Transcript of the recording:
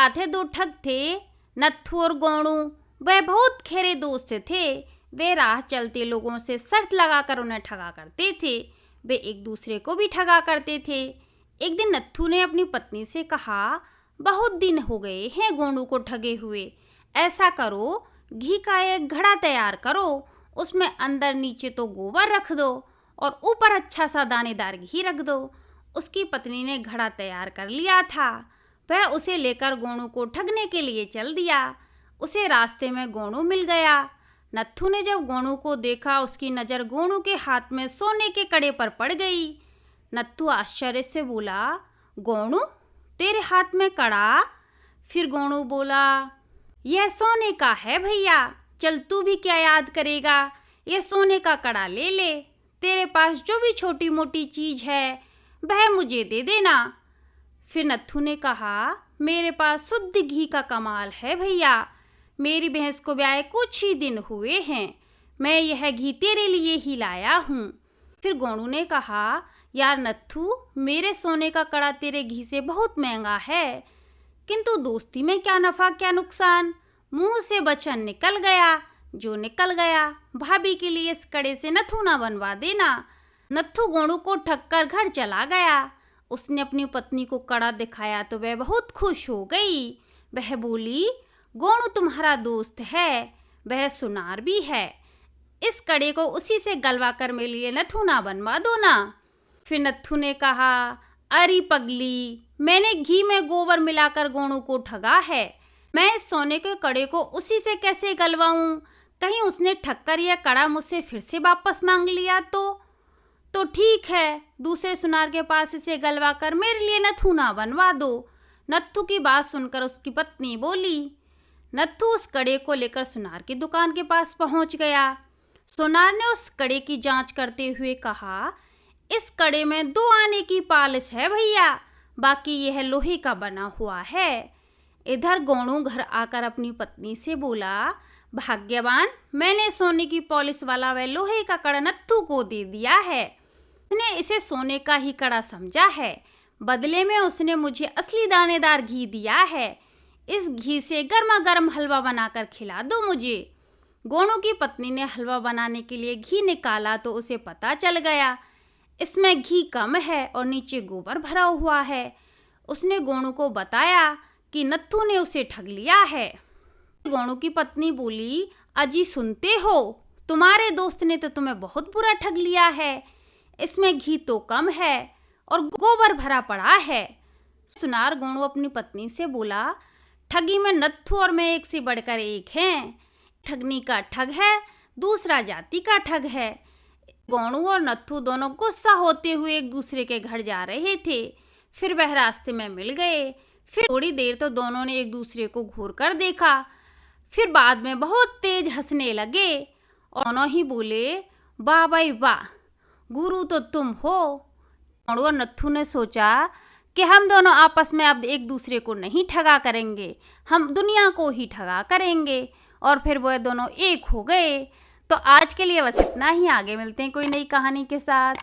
बात है, दो ठग थे, नत्थू और गोणू। वह बहुत खरे दोस्त थे। वे राह चलते लोगों से शर्त लगाकर उन्हें ठगा करते थे। वे एक दूसरे को भी ठगा करते थे। एक दिन नत्थू ने अपनी पत्नी से कहा, बहुत दिन हो गए हैं गोणू को ठगे हुए। ऐसा करो, घी का एक घड़ा तैयार करो, उसमें अंदर नीचे तो गोबर रख दो और ऊपर अच्छा सा दानेदार घी रख दो। उसकी पत्नी ने घड़ा तैयार कर लिया था। वह उसे लेकर गोणू को ठगने के लिए चल दिया। उसे रास्ते में गोणू मिल गया। नत्थू ने जब गोणू को देखा, उसकी नज़र गोणू के हाथ में सोने के कड़े पर पड़ गई। नत्थू आश्चर्य से बोला, गोणू, तेरे हाथ में कड़ा? फिर गोणू बोला, यह सोने का है भैया, चल तू भी क्या याद करेगा, यह सोने का कड़ा ले ले। तेरे पास जो भी छोटी मोटी चीज़ है वह मुझे दे देना। फिर नत्थू ने कहा, मेरे पास शुद्ध घी का कमाल है भैया। मेरी भैंस को ब्याहे कुछ ही दिन हुए हैं। मैं यह घी तेरे लिए ही लाया हूँ। फिर गोणू ने कहा, यार नत्थू, मेरे सोने का कड़ा तेरे घी से बहुत महंगा है, किंतु दोस्ती में क्या नफ़ा क्या नुकसान। मुंह से वचन निकल गया, जो निकल गया। भाभी के लिए इस कड़े से नथुना बनवा देना। नत्थू गोणू को ठगकर घर चला गया। उसने अपनी पत्नी को कड़ा दिखाया तो वह बहुत खुश हो गई। वह बोली, गोणू तुम्हारा दोस्त है, वह सुनार भी है। इस कड़े को उसी से गलवा कर मेरे लिए नथुना बनवा दो ना। फिर नत्थू ने कहा, अरे पगली, मैंने घी में गोबर मिलाकर गोणू को ठगा है। मैं इस सोने के कड़े को उसी से कैसे गलवाऊं? कहीं उसने ठगकर यह कड़ा मुझसे फिर से वापस मांग लिया तो ठीक है, दूसरे सुनार के पास इसे गलवा कर मेरे लिए नथुना बनवा दो। नत्थू की बात सुनकर उसकी पत्नी बोली। नत्थू उस कड़े को लेकर सुनार की दुकान के पास पहुंच गया। सुनार ने उस कड़े की जांच करते हुए कहा, इस कड़े में 2 आने की पॉलिश है भैया, बाकी यह लोहे का बना हुआ है। इधर गोणू घर आकर अपनी पत्नी से बोला, भाग्यवान, मैंने सोने की पॉलिश वाला वह लोहे का कड़ा नत्थू को दे दिया है। उसने इसे सोने का ही कड़ा समझा है। बदले में उसने मुझे असली दानेदार घी दिया है। इस घी से गर्मा गर्म हलवा बनाकर खिला दो मुझे। गोणू की पत्नी ने हलवा बनाने के लिए घी निकाला तो उसे पता चल गया, इसमें घी कम है और नीचे गोबर भरा हुआ है। उसने गोणू को बताया कि नत्थू ने उसे ठग लिया है। गोणू की पत्नी बोली, अजी सुनते हो, तुम्हारे दोस्त ने तो तुम्हें बहुत बुरा ठग लिया है। इसमें घी तो कम है और गोबर भरा पड़ा है। सुनार गोणू अपनी पत्नी से बोला, ठगी में नत्थू और मैं एक से बढ़कर एक हैं। ठगनी का ठग है, दूसरा जाति का ठग है। गोणू और नत्थू दोनों गुस्सा होते हुए एक दूसरे के घर जा रहे थे। फिर वह रास्ते में मिल गए। फिर थोड़ी देर तो दोनों ने एक दूसरे को घूर कर देखा। फिर बाद में बहुत तेज हंसने लगे और दोनों ही बोले, वाह भाई वाह, गुरु तो तुम हो। गोणू और नत्थू ने सोचा कि हम दोनों आपस में अब एक दूसरे को नहीं ठगा करेंगे, हम दुनिया को ही ठगा करेंगे। और फिर वो दोनों एक हो गए। तो आज के लिए बस इतना ही। आगे मिलते हैं कोई नई कहानी के साथ।